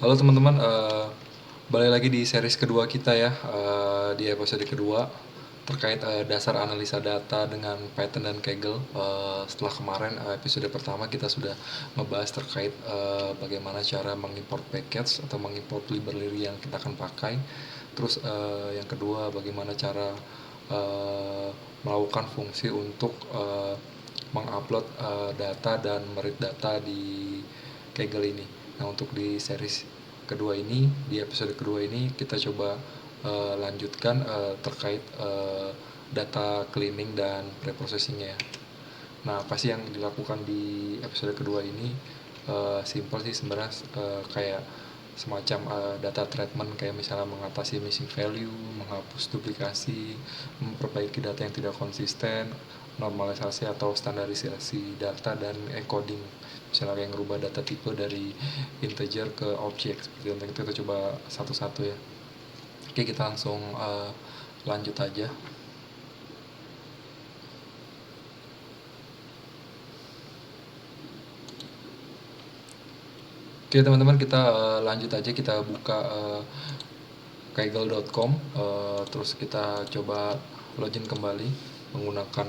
Halo teman-teman, balik lagi di series kedua kita ya, di episode kedua terkait dasar analisa data dengan Python dan Kaggle. Setelah kemarin episode pertama kita sudah membahas terkait bagaimana cara mengimport package atau mengimport library yang kita akan pakai. Terus yang kedua bagaimana cara melakukan fungsi untuk mengupload data dan meread data di Kaggle ini. Nah, untuk di series kedua ini, di episode kedua ini kita coba lanjutkan terkait data cleaning dan preprocessingnya. Nah, apa sih yang dilakukan di episode kedua ini? Simple sih sebenarnya, kayak semacam data treatment, kayak misalnya mengatasi missing value, menghapus duplikasi, memperbaiki data yang tidak konsisten, normalisasi atau standarisasi data, dan encoding, misalnya kayak ngerubah data tipe dari integer ke objek. Seperti itu kita coba satu-satu ya. Oke, kita langsung lanjut aja. Oke teman-teman, kita lanjut aja, kita buka kaggle.com, terus kita coba login kembali menggunakan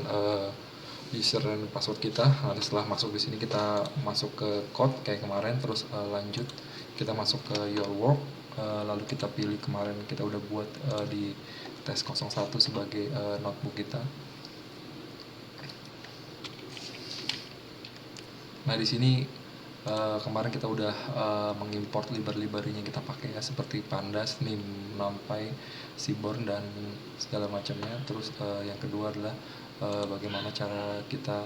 user dan password kita. Nah, setelah masuk di sini kita masuk ke code kayak kemarin, terus lanjut kita masuk ke your work, lalu kita pilih kemarin kita udah buat di tes 01 sebagai notebook kita. Nah, di sini kemarin kita udah mengimport library-nya yang kita pakai ya, seperti pandas, numpy, seaborn dan segala macamnya. Terus yang kedua adalah bagaimana cara kita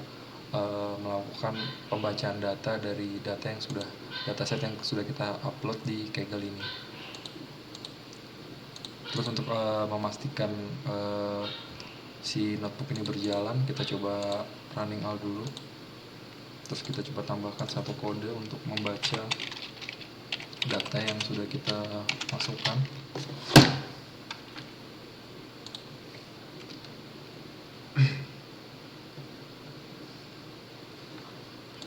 melakukan pembacaan data dari dataset yang sudah kita upload di Kaggle ini. Terus untuk memastikan si notebook ini berjalan, kita coba running all dulu. Terus kita coba tambahkan satu kode untuk membaca data yang sudah kita masukkan.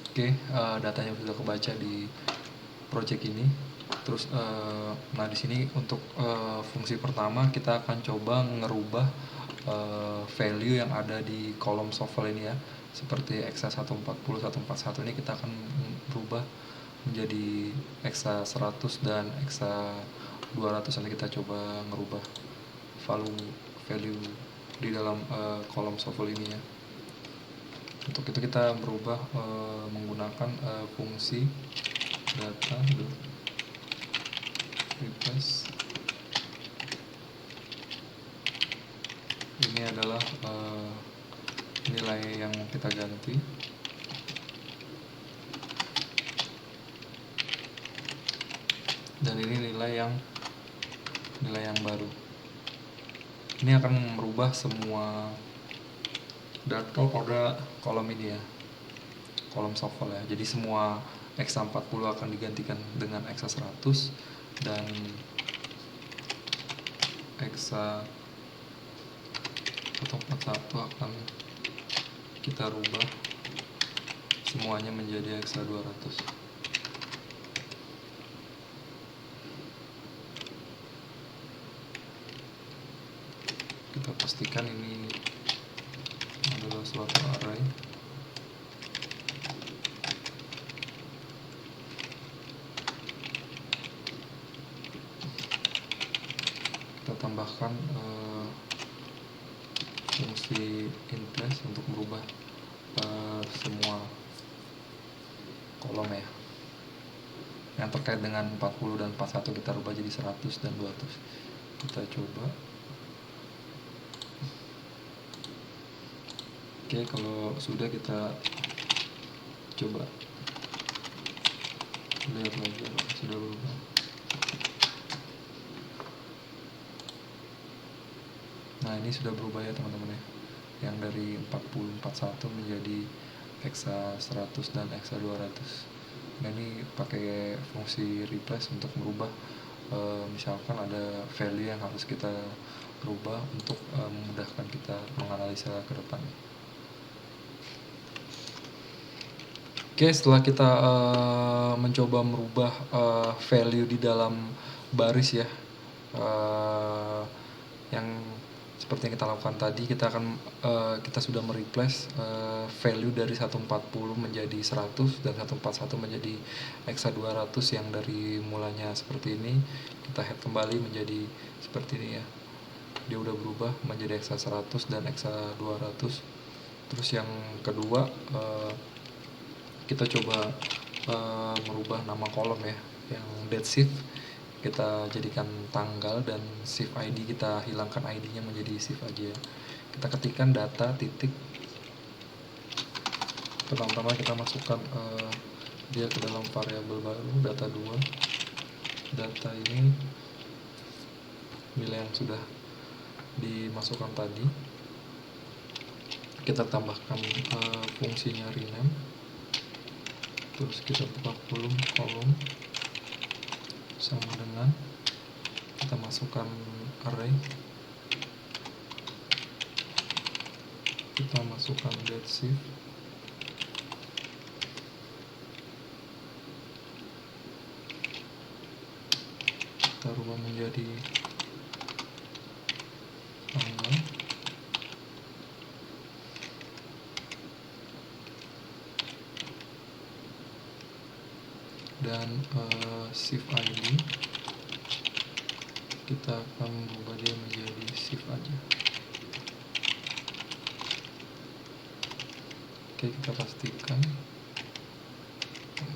Oke, datanya sudah kebaca di project ini. Terus nah di sini untuk fungsi pertama kita akan coba ngerubah value yang ada di kolom shuffle ini ya, seperti exa 140 141 ini kita akan berubah menjadi exa 100 dan exa 200. Nanti kita coba ngerubah value di dalam kolom shuffle ini ya. Untuk itu kita merubah menggunakan fungsi data replace. Ini adalah nilai yang kita ganti. Dan ini nilai yang baru. Ini akan merubah semua data pada kolom ini ya, kolom shuffle ya. Jadi semua exa 40 akan digantikan dengan exa 100 dan exa 141 akan kita rubah semuanya menjadi exa 200. Kita pastikan ini adalah suatu array. Kita tambahkan fungsi inplace untuk merubah semua kolom ya. Yang terkait dengan 40 dan 41 kita rubah jadi 100 dan 200. Kita coba. Oke, kalau sudah kita coba lihat lagi sudah berubah. Nah, ini sudah berubah ya teman-teman ya, yang dari 40 41 menjadi exa 100 dan exa 200. Nah, ini pakai fungsi replace untuk merubah misalkan ada value yang harus kita rubah untuk memudahkan kita menganalisa ke depan. Oke, setelah kita mencoba merubah value di dalam baris ya, yang seperti yang kita lakukan tadi, kita sudah mereplace value dari 140 menjadi 100 dan 141 menjadi hexa 200 yang dari mulanya seperti ini, kita head kembali menjadi seperti ini ya. Dia udah berubah menjadi hexa 100 dan hexa 200. Terus yang kedua, kita coba merubah nama kolom ya, yang date shift kita jadikan tanggal dan shift ID kita hilangkan ID-nya menjadi shift aja. Kita ketikkan data titik, pertama-tama kita masukkan dia ke dalam variabel baru data 2. Data ini nilai yang sudah dimasukkan tadi, kita tambahkan fungsinya rename, terus kita buka kolom sama dengan kita masukkan array, kita masukkan date shift, kita rubah menjadi tanggal, dan shift ID kita akan merubah dia menjadi shift aja. Oke, kita pastikan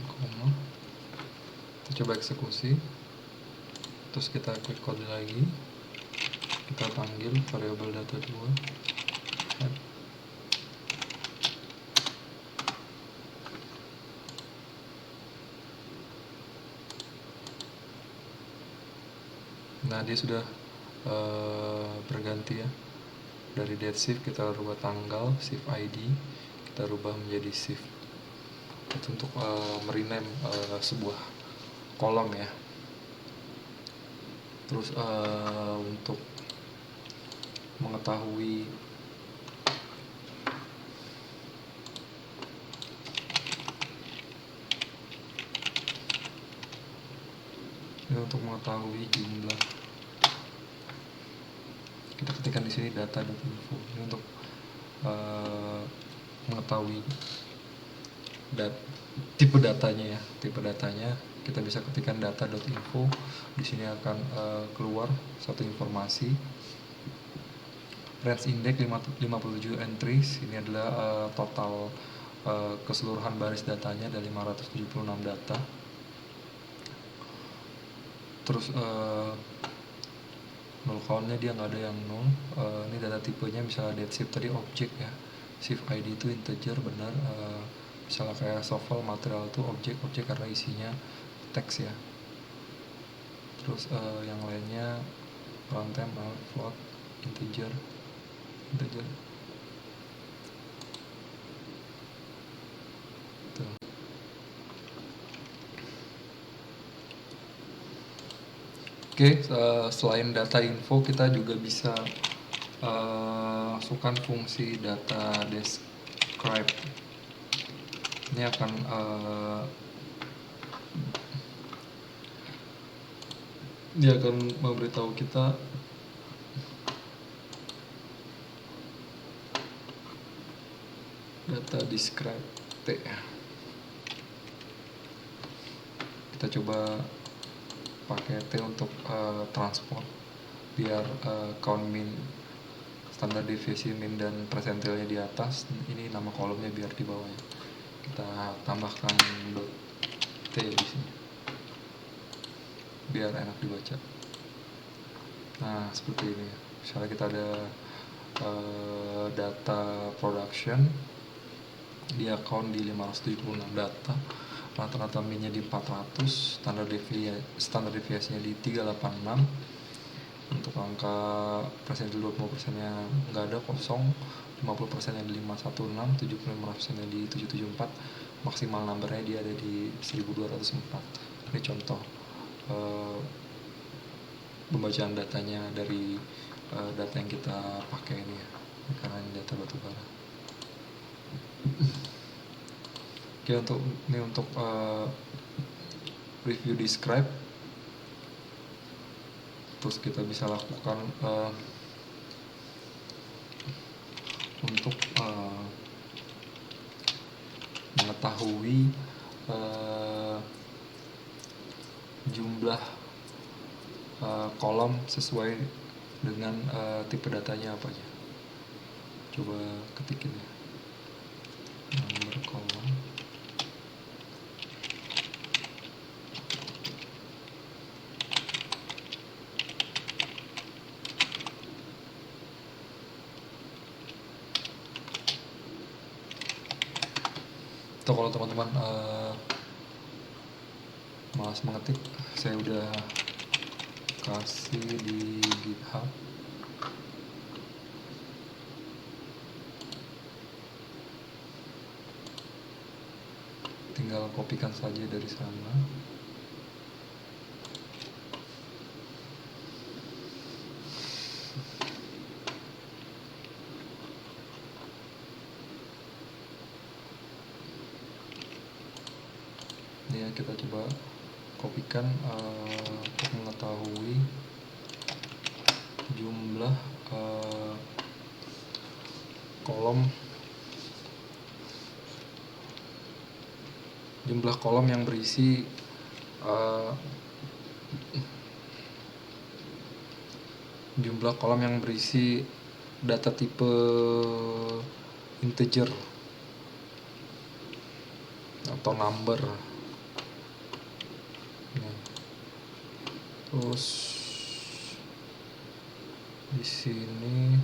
koma, kita coba eksekusi, terus kita klik kode lagi, kita panggil variabel data 2 head. Nah, dia sudah berganti ya, dari date shift kita rubah tanggal, shift ID kita rubah menjadi shift. Itu untuk merename sebuah kolom ya. Terus untuk mengetahui jumlah, kita ketikkan di sini data.info. Ini untuk mengetahui tipe datanya ya. Tipe datanya kita bisa ketikkan data.info. Di sini akan keluar satu informasi. Range index 57 entries. Ini adalah total keseluruhan baris datanya, ada 576 data. Terus null count-nya dia nggak ada yang null. Ini data tipenya misalnya date shift tadi objek ya, shift ID itu integer benar. Misalnya kayak software material itu objek karena isinya teks ya. Terus yang lainnya runtime float integer. Tuh. Oke, selain data info kita juga bisa masukkan fungsi data describe. Ini akan dia akan memberitahu kita data describe T. Kita coba pakai T untuk transport biar count min, standar deviasi min dan persentilnya di atas. Ini nama kolomnya biar di bawah ya. Kita tambahkan dot T di sini biar enak dibaca. Nah, seperti ini. Misalnya kita ada data production di account di 576 data, rata-rata minnya di 400, standar deviasinya di 386. Untuk angka persentil 20% nya nggak ada, kosong. 50% nya di 516, 75% nya di 774, maksimal numbernya dia ada di 1204. Ini contoh pembacaan datanya dari data yang kita pakai ini ya, karena ini data batubara. Oke, untuk review describe, terus kita bisa lakukan untuk mengetahui jumlah kolom sesuai dengan tipe datanya apa aja. Coba ketikin ya, nomor kolom. Atau kalau teman-teman malas mengetik, saya udah kasih di GitHub. Tinggal kopikan saja dari sana. Ini ya, kita coba kopikan untuk mengetahui jumlah kolom yang berisi data tipe integer atau number. Terus di sini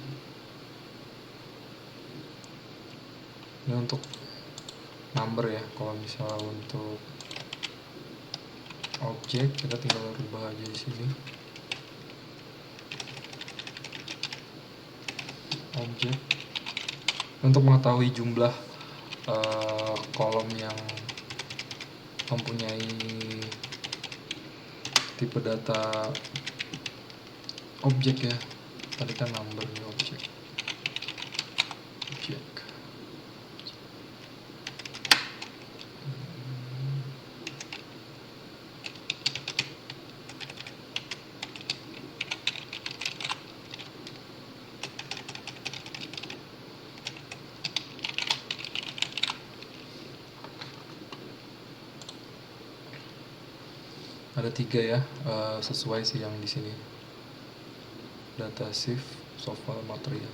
ini untuk number ya. Kalau misalnya untuk objek, kita tinggal rubah aja di sini. Objek untuk mengetahui jumlah kolom yang mempunyai tipe data objek ya. Tadi kan number di objek. Ada 3 ya, sesuai sih yang di sini. Data shift, software material,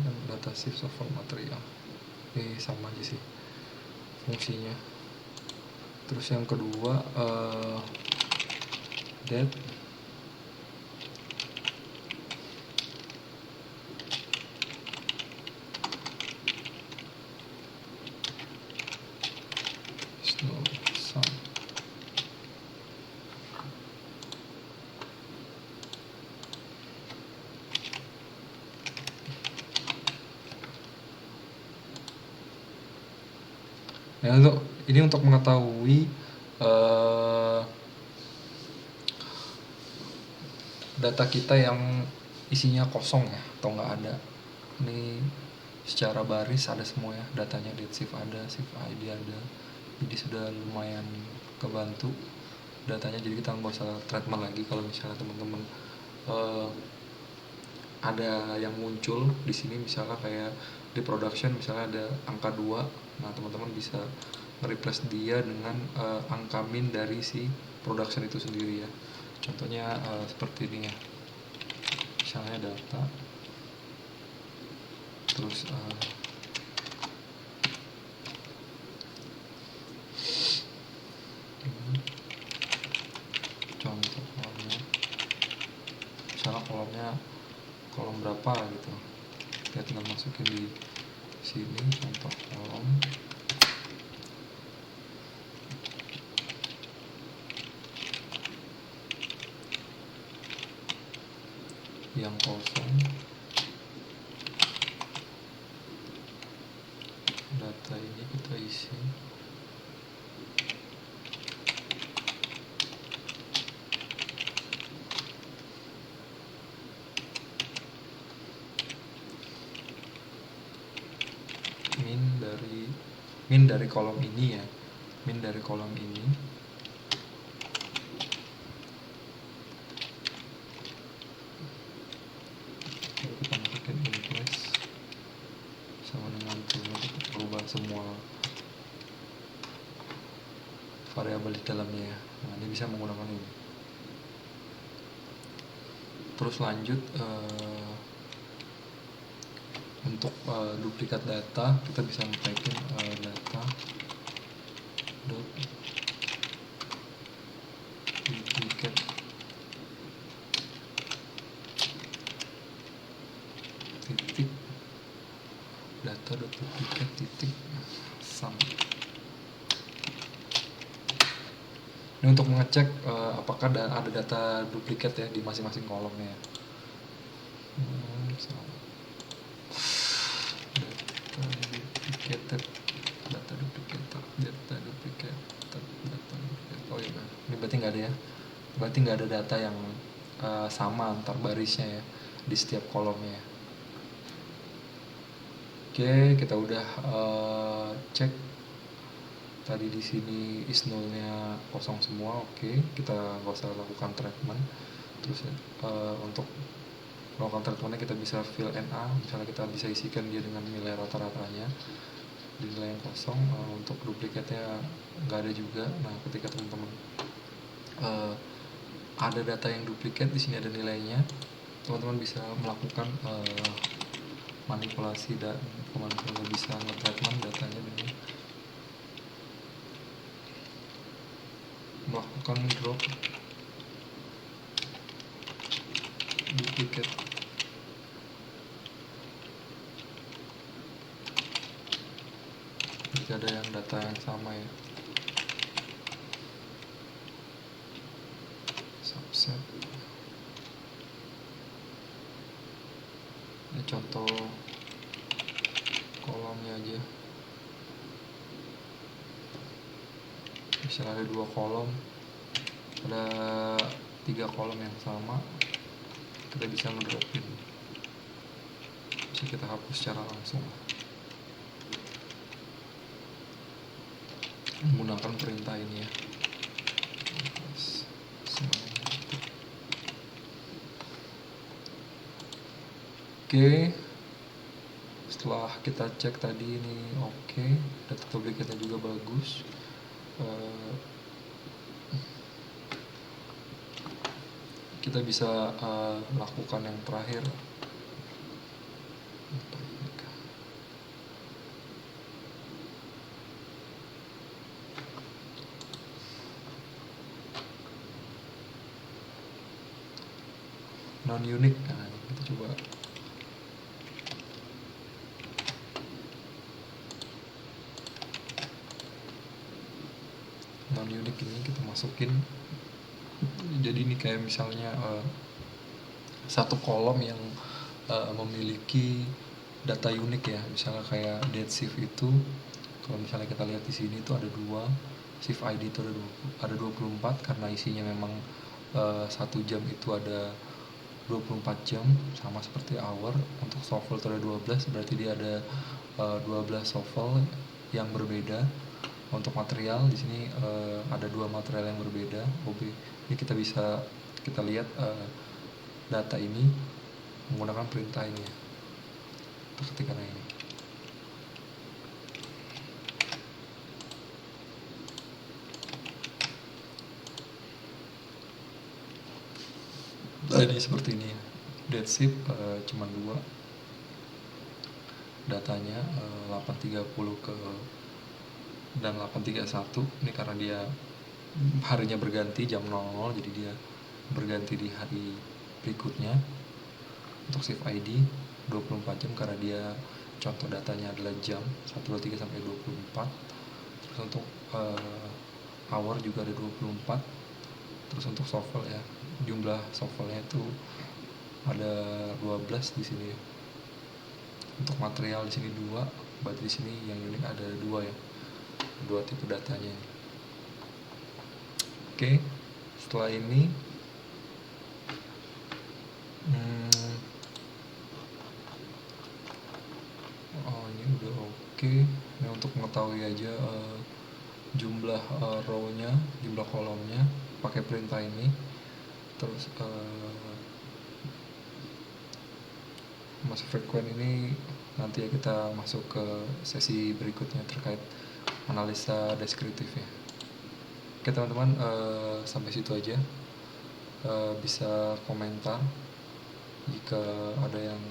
dan data shift software material. Ini sama aja sih fungsinya. Terus yang kedua date. Ya, ini untuk mengetahui data kita yang isinya kosong ya, atau nggak ada. Ini secara baris ada semua ya datanya, date shift ada, shift ID ada. Jadi sudah lumayan kebantu datanya, jadi kita nggak usah treatment lagi. Kalau misalnya teman-teman ada yang muncul di sini, misalnya kayak di production misalnya ada angka 2, nah teman-teman bisa replace dia dengan angka min dari si production itu sendiri ya. Contohnya seperti ini ya, misalnya data, terus contoh kolomnya, misalnya kolom berapa gitu, kita tinggal masukin di sini contoh kolom. Yang kosong, data ini kita isi. min dari kolom ini ya, min dari kolom ini. Lalu kita masukin in place sama dengan toolnya, kita berubah semua variabel di dalamnya ya. Nah, ini bisa menggunakan ini. Terus lanjut untuk duplikat data, kita bisa nge-type-in data dot duplicate titik data dot duplicate titik sum. Ini untuk mengecek apakah ada data duplikat ya di masing-masing kolomnya. Data duplicated. Oh iya, ini berarti nggak ada ya. Berarti nggak ada data yang sama antar barisnya ya di setiap kolomnya. Oke, kita udah cek tadi di sini is nullnya kosong semua. Oke, kita nggak usah lakukan treatment. Terus untuk melakukan treatmentnya kita bisa fill NA, misalnya kita bisa isikan dia dengan nilai rata-ratanya di nilai yang kosong. Untuk duplikatnya nggak ada juga. Nah, ketika teman-teman ada data yang duplikat, di sini ada nilainya, teman-teman bisa melakukan manipulasi dan teman-teman bisa nge-treatment datanya dengan melakukan drop duplicate. Jika ada yang data yang sama ya, subset. Ini contoh kolomnya aja. Misalnya ada 2 kolom, ada 3 kolom yang sama, kita bisa ngedropin, bisa kita hapus secara langsung menggunakan perintah ini ya. Oke, setelah kita cek tadi ini oke, data duplikatnya juga bagus. Kita bisa lakukan yang terakhir, non unique. Nah, kita coba non unique ini kita masukin. Jadi ini kayak misalnya satu kolom yang memiliki data unik ya, misalnya kayak date shift itu, kalau misalnya kita lihat di sini itu ada 2 shift ID itu ada 24 karena isinya memang 1 jam itu ada 24 jam, sama seperti hour. Untuk shuffle itu ada 12, berarti dia ada 12 shuffle yang berbeda. Untuk material di sini ada 2 material yang berbeda. Oke, ini kita lihat data ini menggunakan perintah ini ya. Kita ketikkan ini. Jadi seperti ini ya. Date shift cuma 2. Datanya 8.30 dan 8.31. Ini karena dia harinya berganti jam 00, jadi dia berganti di hari berikutnya. Untuk shift ID 24 jam karena dia contoh datanya adalah jam 1, 2, 3 sampai 24. Terus untuk hour juga ada 24. Terus untuk shuffle ya, jumlah shuffle-nya itu ada 12 di sini. Untuk material di sini 2, berarti di sini yang unik ada 2 ya. 2 tipe datanya. Oke, setelah ini ini udah oke. Nah, untuk mengetahui aja jumlah row-nya, jumlah kolomnya pakai perintah ini. Terus masuk frekuen ini nanti ya kita masuk ke sesi berikutnya terkait analisa deskriptifnya. Oke teman-teman, sampai situ aja. Bisa komentar jika ada yang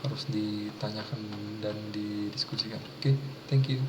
harus ditanyakan dan didiskusikan. Oke, thank you.